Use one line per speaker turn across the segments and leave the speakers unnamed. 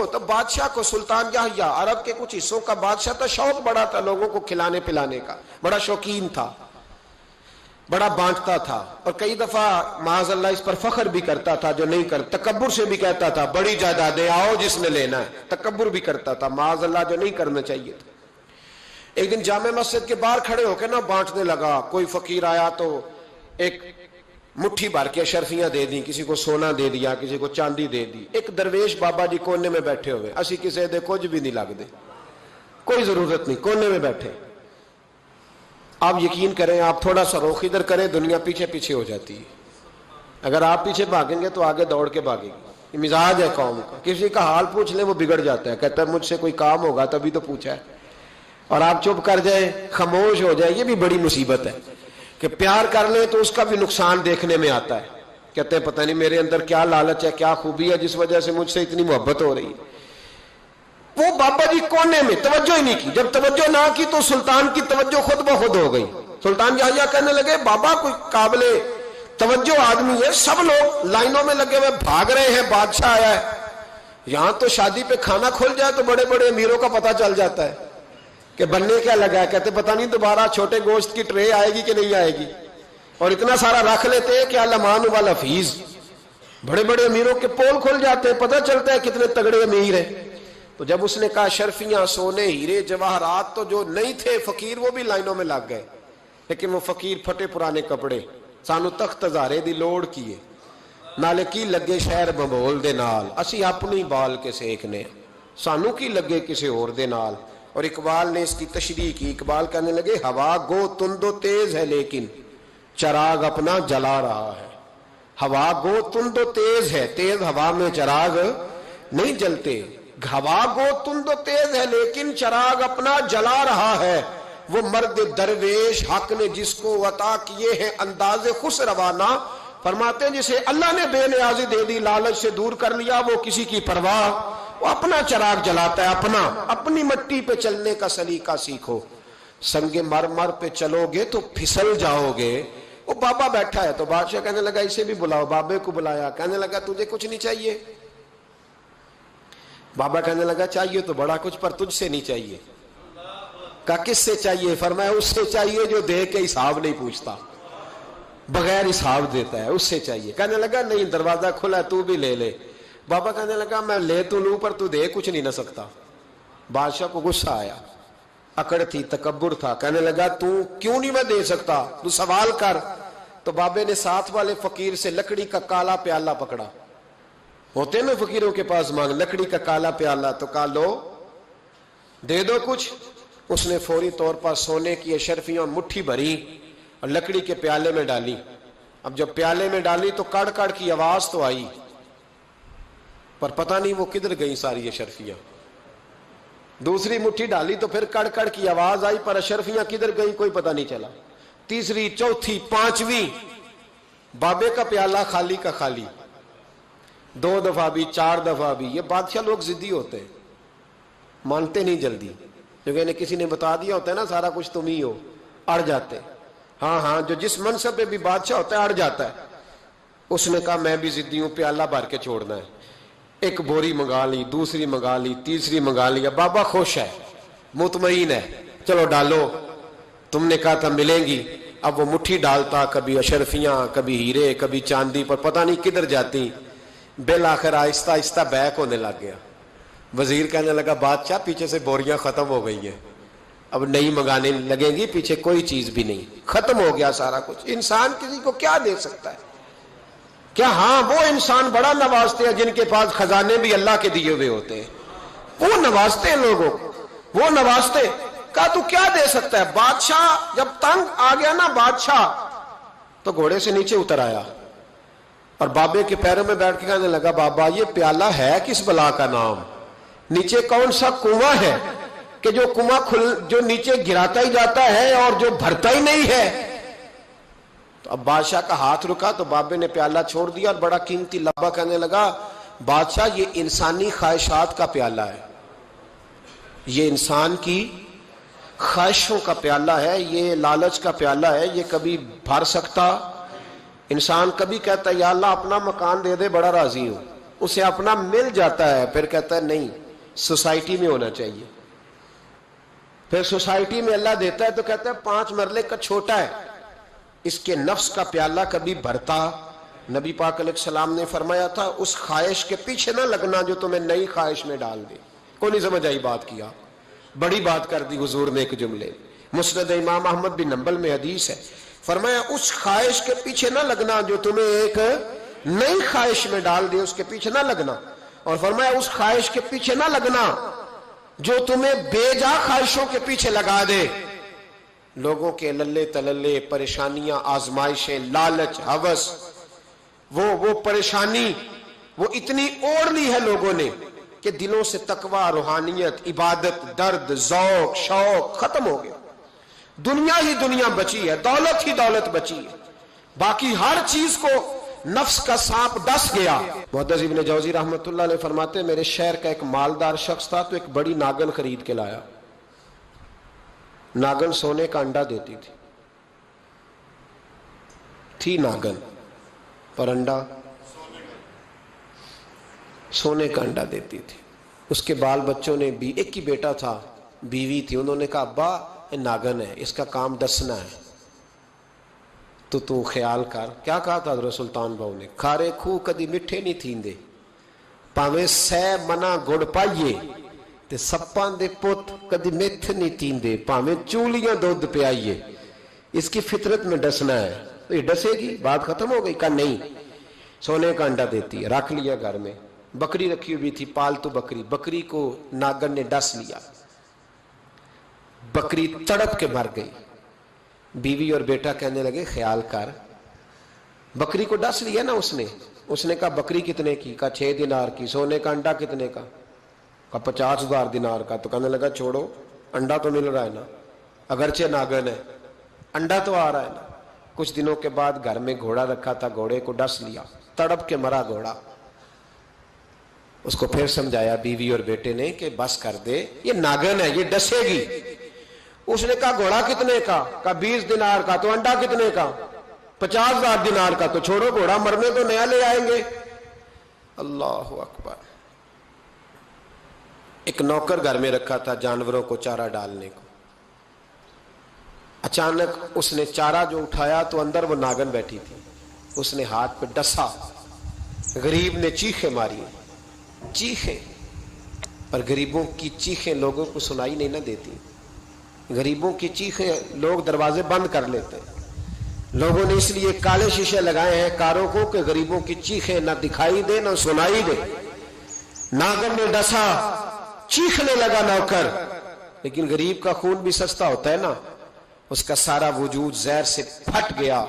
ہوتا بادشاہ کو. سلطان یحییٰ عرب کے کچھ حصوں کا بادشاہ تھا, شوق بڑا تھا لوگوں کو کھلانے پلانے کا, بڑا شوقین تھا, بڑا بانٹتا تھا, اور کئی دفعہ معاذ اللہ اس پر فخر بھی کرتا تھا جو نہیں کرتا, تکبر سے بھی کہتا تھا بڑی جائیدادیں آؤ جس نے لینا ہے, تکبر بھی کرتا تھا معاذ اللہ جو نہیں کرنا چاہیے تھا. ایک دن جامع مسجد کے باہر کھڑے ہو کے نا بانٹنے لگا. کوئی فقیر آیا تو ایک مٹھی بھر کے اشرفیاں دے دی, کسی کو سونا دے دیا, کسی کو چاندی دے دی. ایک درویش بابا جی کونے میں بیٹھے ہوئے, اسی کسی دے کچھ بھی نہیں لگ دے, کوئی ضرورت نہیں, کونے میں بیٹھے. آپ یقین کریں, آپ تھوڑا سا رخ ادھر کریں, دنیا پیچھے پیچھے ہو جاتی ہے. اگر آپ پیچھے بھاگیں گے تو آگے دوڑ کے بھاگے گی. یہ مزاج ہے قوم کا, کسی کا حال پوچھ لیں وہ بگڑ جاتا ہے, کہتا ہے مجھ سے کوئی کام ہوگا تبھی تو پوچھا ہے, اور آپ چپ کر جائیں, خاموش ہو جائیں. یہ بھی بڑی مصیبت ہے کہ پیار کر لیں تو اس کا بھی نقصان دیکھنے میں آتا ہے. کہتے ہیں پتہ نہیں میرے اندر کیا لالچ ہے, کیا خوبی ہے جس وجہ سے مجھ سے اتنی محبت ہو رہی ہے. وہ بابا جی کونے میں توجہ ہی نہیں کی. جب توجہ نہ کی تو سلطان کی توجہ خود بخود ہو گئی. سلطان یحییٰ کہنے لگے بابا کوئی قابل توجہ آدمی ہے, سب لوگ لائنوں میں لگے ہوئے بھاگ رہے ہیں, بادشاہ آیا ہے. یہاں تو شادی پہ کھانا کھل جائے تو بڑے بڑے امیروں کا پتہ چل جاتا ہے کہ بننے کیا لگا ہے. کہتے پتہ نہیں دوبارہ چھوٹے گوشت کی ٹرے آئے گی کہ نہیں آئے گی, اور اتنا سارا رکھ لیتے ہیں کہ علمان والحفیظ. بڑے بڑے امیروں کے پول کھل جاتے ہیں, پتہ چلتا ہے کتنے تگڑے امیر ہیں. تو جب اس نے کہا شرفیاں, سونے, ہیرے, جواہرات, تو جو نہیں تھے فقیر وہ بھی لائنوں میں لگ گئے. لیکن وہ فقیر پھٹے پرانے کپڑے, سانو تخت ہزارے دی لوڑ کیے, نالے کی لگے شہر بمبول دے نال, اسی اپنی بال کے سیکنے, سانو کی لگے کسی اور دے نال. اور اقبال نے اس کی تشریح کی. اقبال کہنے لگے ہوا گو تند و تیز ہے لیکن چراغ اپنا جلا رہا ہے. ہوا گو تند و تیز ہے, تیز ہوا میں چراغ نہیں جلتے. ہوا گو تند و تیز ہے لیکن چراغ اپنا جلا رہا ہے. وہ مرد درویش حق نے جس کو عطا کیے ہیں انداز خوش روانہ, فرماتے ہیں جسے اللہ نے بے نیازی دے دی, لالچ سے دور کر لیا, وہ کسی کی پرواہ, وہ اپنا چراغ جلاتا ہے. اپنی مٹی پہ چلنے کا سلیقہ سیکھو, سنگ مرمر پہ چلو گے تو پھسل جاؤ گے. وہ بابا بیٹھا ہے تو بادشاہ کہنے لگا اسے بھی بلاؤ. بابے کو بلایا, کہنے لگا تجھے کچھ نہیں چاہیے؟ بابا کہنے لگا چاہیے تو بڑا کچھ, پر تجھ سے نہیں چاہیے. کہا کس سے چاہیے؟ فرمایا اس سے چاہیے جو دے کے حساب نہیں پوچھتا, بغیر حساب دیتا ہے, اس سے چاہیے. کہنے لگا نہیں, دروازہ کھلا ہے, تو بھی لے لے. بابا کہنے لگا میں لے تو لوں پر تو دے کچھ نہیں نہ سکتا. بادشاہ کو غصہ آیا, اکڑ تھی, تکبر تھا. کہنے لگا تو کیوں نہیں میں دے سکتا, تو سوال کر. تو بابے نے ساتھ والے فقیر سے لکڑی کا کالا پیالہ پکڑا, ہوتے نا فقیروں کے پاس مانگ, لکڑی کا کالا پیالہ, تو کہا لو دے دو کچھ. اس نے فوری طور پر سونے کی اشرفیاں مٹھی بھری اور لکڑی کے پیالے میں ڈالی. اب جب پیالے میں ڈالی تو کڑ کڑ کی آواز تو آئی, پر پتہ نہیں وہ کدھر گئی ساری اشرفیاں. دوسری مٹھی ڈالی تو پھر کڑ کڑ کی آواز آئی, پر اشرفیاں کدھر گئی کوئی پتہ نہیں چلا. تیسری, چوتھی, پانچویں, بابے کا پیالہ خالی کا خالی. 2 دفعہ بھی, 4 دفعہ بھی. یہ بادشاہ لوگ ضدی ہوتے ہیں, مانتے نہیں جلدی, کیونکہ کسی نے بتا دیا ہوتا ہے نا سارا کچھ تم ہی ہو, اڑ جاتے. ہاں جو جس منصب پہ بھی بادشاہ ہوتا ہے اڑ جاتا ہے. اس نے کہا میں بھی ضدی ہوں, پیالہ بھر کے چھوڑنا ہے. ایک بوری منگا لی, دوسری منگا لی, تیسری منگا لی. بابا خوش ہے, مطمئن ہے, چلو ڈالو, تم نے کہا تھا ملیں گی. اب وہ مٹھی ڈالتا, کبھی اشرفیاں, کبھی ہیرے, کبھی چاندی, پر پتہ نہیں کدھر جاتی. بالآخر آہستہ آہستہ بیک ہونے لگ گیا. وزیر کہنے لگا بادشاہ پیچھے سے بوریاں ختم ہو گئی ہیں, اب نئی منگانے لگیں گی, پیچھے کوئی چیز بھی نہیں, ختم ہو گیا سارا کچھ. انسان کسی کو کیا دے سکتا ہے؟ کیا ہاں وہ انسان بڑا نوازتے ہیں جن کے پاس خزانے بھی اللہ کے دیے ہوئے ہوتے ہیں, وہ نوازتے ہیں لوگوں کو, وہ نوازتے. کہا تو کیا دے سکتا ہے؟ بادشاہ جب تنگ آ گیا نا بادشاہ, تو گھوڑے سے نیچے اتر آیا اور بابے کے پیروں میں بیٹھ کے کہنے لگا بابا یہ پیالہ ہے کس بلا کا نام, نیچے کون سا کنواں ہے کہ جو کنواں جو نیچے گراتا ہی جاتا ہے اور جو بھرتا ہی نہیں ہے. تو اب بادشاہ کا ہاتھ رکا تو بابے نے پیالہ چھوڑ دیا اور بڑا قیمتی لبا کہنے لگا بادشاہ یہ انسانی خواہشات کا پیالہ ہے, یہ انسان کی خواہشوں کا پیالہ ہے, یہ لالچ کا پیالہ ہے, یہ کبھی بھر سکتا. انسان کبھی کہتا ہے یا اللہ اپنا مکان دے دے بڑا راضی ہوں, اسے اپنا مل جاتا ہے، پھر کہتا ہے نہیں سوسائٹی میں ہونا چاہیے، پھر سوسائٹی میں اللہ دیتا ہے تو کہتا ہے 5 مرلے کا چھوٹا ہے، اس کے نفس کا پیالہ کبھی بھرتا؟ نبی پاک علیہ السلام نے فرمایا تھا اس خواہش کے پیچھے نہ لگنا جو تمہیں نئی خواہش میں ڈال دے۔ کوئی نہیں سمجھ آئی بات کیا؟ بڑی بات کر دی حضور نے ایک جملے۔ مسند امام احمد بن حنبل میں حدیث ہے، فرمایا اس خواہش کے پیچھے نہ لگنا جو تمہیں ایک نئی خواہش میں ڈال دے، اس کے پیچھے نہ لگنا، اور فرمایا اس خواہش کے پیچھے نہ لگنا جو تمہیں بے جا خواہشوں کے پیچھے لگا دے۔ لوگوں کے للے تللے، پریشانیاں، آزمائشیں، لالچ، ہوس، وہ پریشانی وہ اتنی اوڑھ لی ہے لوگوں نے کہ دلوں سے تقوی، روحانیت، عبادت، درد، ذوق، شوق ختم ہو گیا۔ دنیا ہی دنیا بچی ہے، دولت ہی دولت بچی ہے، باقی ہر چیز کو نفس کا سانپ ڈس گیا۔ محدث ابن جوزی رحمۃ اللہ علیہ فرماتے ہیں میرے شہر کا ایک مالدار شخص تھا تو ایک بڑی ناگن خرید کے لایا۔ ناگن سونے کا انڈا دیتی تھی ناگن، پر انڈا سونے کا انڈا دیتی تھی۔ اس کے بال بچوں نے بھی، ایک ہی بیٹا تھا، بیوی تھی، انہوں نے کہا ابا یہ ناگن ہے، اس کا کام ڈسنا ہے، تو خیال کر۔ کیا کہا تھا حضرت سلطان بہو نے؟ کھارے کھو کدی مٹھے نہیں تھیندے، پاویں سہ منا گڑ پائیے تے سپاں دے پت کدی میتھ نہیں تھیندے، پاویں چولیاں دودھ پیائیے، اس کی فطرت میں ڈسنا ہے۔ تو یہ ڈسے گی؟ بات ختم ہو گئی؟ کہا نہیں، سونے کا انڈا دیتی ہے۔ رکھ لیا گھر میں، بکری رکھی ہوئی تھی، پالتو بکری، بکری کو ناگن نے ڈس لیا، بکری تڑپ کے مر گئی۔ بیوی اور بیٹا کہنے لگے خیال کر، بکری کو ڈس لیا نا اس نے کہا بکری کتنے کی؟ کہا 6 دینار کی۔ سونے کا انڈا کتنے کا؟ کہا 50,000 دینار کا۔ تو کہنے لگا چھوڑو، انڈا تو مل رہا ہے نا، اگرچہ ناگن ہے، انڈا تو آ رہا ہے نا۔ کچھ دنوں کے بعد گھر میں گھوڑا رکھا تھا، گھوڑے کو ڈس لیا، تڑپ کے مرا گھوڑا۔ اس کو پھر سمجھایا بیوی اور بیٹے نے کہ بس کر دے، یہ ناگن ہے، یہ ڈسے گی۔ اس نے کہا گھوڑا کتنے کا؟ کہا 20 دینار کا۔ تو انڈا کتنے کا؟ 50,000 دینار کا۔ تو چھوڑو، گھوڑا مرنے تو نیا لے آئیں گے۔ اللہ اکبر۔ ایک نوکر گھر میں رکھا تھا جانوروں کو چارہ ڈالنے کو، اچانک اس نے چارہ جو اٹھایا تو اندر وہ ناگن بیٹھی تھی، اس نے ہاتھ پہ ڈسا، غریب نے چیخیں ماری، چیخیں، پر غریبوں کی چیخیں لوگوں کو سنائی نہیں نہ دیتی، غریبوں کی چیخیں لوگ دروازے بند کر لیتے ہیں۔ لوگوں نے اس لیے کالے شیشے لگائے ہیں کاروں کو کہ غریبوں کی چیخیں نہ دکھائی دے نہ سنائی دے۔ ناگن نے ڈسا، چیخنے لگا نوکر، لیکن غریب کا خون بھی سستا ہوتا ہے نا، اس کا سارا وجود زہر سے پھٹ گیا۔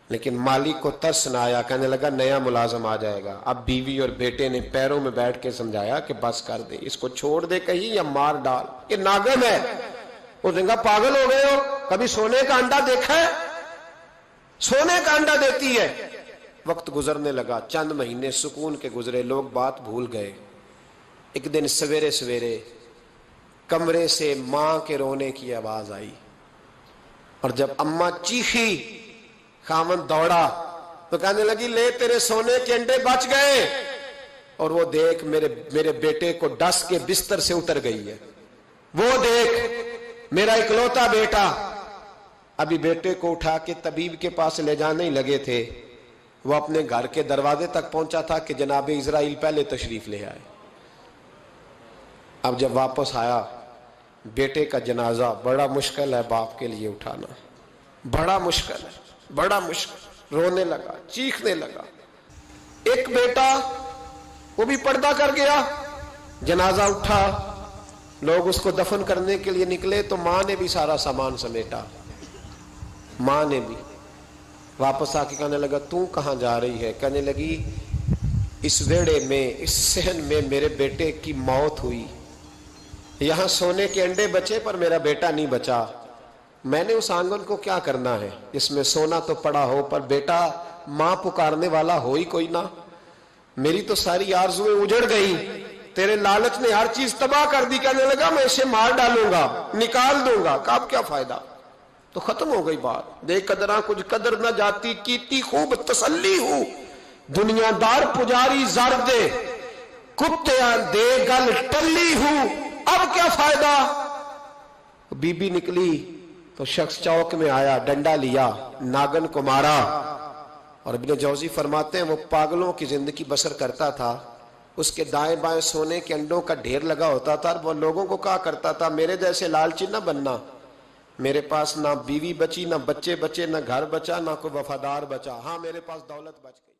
لیکن مالک کو ترس نہ آیا، کہنے لگا نیا ملازم آ جائے گا۔ اب بیوی اور بیٹے نے پیروں میں بیٹھ کے سمجھایا کہ بس کر دے، اس کو چھوڑ دے کہیں یا مار ڈال، یہ ناگن ہے۔ اس نے کہا پاگل ہو گئے ہو، کبھی سونے کا انڈا دیکھا ہے؟ سونے کا انڈا دیتی ہے۔ وقت گزرنے لگا، چند مہینے سکون کے گزرے، لوگ بات بھول گئے۔ ایک دن سویرے سویرے کمرے سے ماں کے رونے کی آواز آئی، اور جب اماں چیخی خاوند دوڑا تو کہنے لگی لے تیرے سونے کے انڈے بچ گئے، اور وہ دیکھ میرے بیٹے کو ڈس کے بستر سے اتر گئی ہے، وہ دیکھ میرا اکلوتا بیٹا۔ ابھی بیٹے کو اٹھا کے طبیب کے پاس لے جانے ہی لگے تھے، وہ اپنے گھر کے دروازے تک پہنچا تھا کہ جناب اسرائیل پہلے تشریف لے آئے۔ اب جب واپس آیا، بیٹے کا جنازہ بڑا مشکل ہے باپ کے لیے اٹھانا، بڑا مشکل ہے، بڑا مشکل۔ رونے لگا، چیخنے لگا۔ ایک بیٹا وہ بھی پردہ کر گیا، جنازہ اٹھا، لوگ اس کو دفن کرنے کے لیے نکلے تو ماں نے بھی سارا سامان سمیٹا، ماں نے بھی واپس آ کے کہنے لگا تو کہاں جا رہی ہے؟ کہنے لگی اس ویڑے میں، اس صحن میں میرے بیٹے کی موت ہوئی، یہاں سونے کے انڈے بچے پر میرا بیٹا نہیں بچا، میں نے اس آنگن کو کیا کرنا ہے جس میں سونا تو پڑا ہو پر بیٹا ماں پکارنے والا ہو ہی کوئی نہ، میری تو ساری آرزویں اجڑ گئی، تیرے لالچ نے ہر چیز تباہ کر دی۔ کہنے لگا میں اسے مار ڈالوں گا، نکال دوں گا، اب کیا فائدہ؟ تو ختم ہو گئی بات۔ دے قدراں کچھ قدر نہ جاتی، کیتی خوب تسلی ہو دنیا دار پجاری زر دے کتیاں دے گل ٹلی ہوں اب کیا فائدہ. بی بی نکلی تو شخص چوک میں آیا, ڈنڈا لیا, ناگن کو مارا. اور ابن جوزی فرماتے ہیں وہ پاگلوں کی زندگی بسر کرتا تھا, اس کے دائیں بائیں سونے کے انڈوں کا ڈھیر لگا ہوتا تھا. وہ لوگوں کو کہا کرتا تھا میرے جیسے لالچی نہ بننا, میرے پاس نہ بیوی بچی, نہ بچے بچے, نہ گھر بچا, نہ کوئی وفادار بچا, ہاں میرے پاس دولت بچ گئی.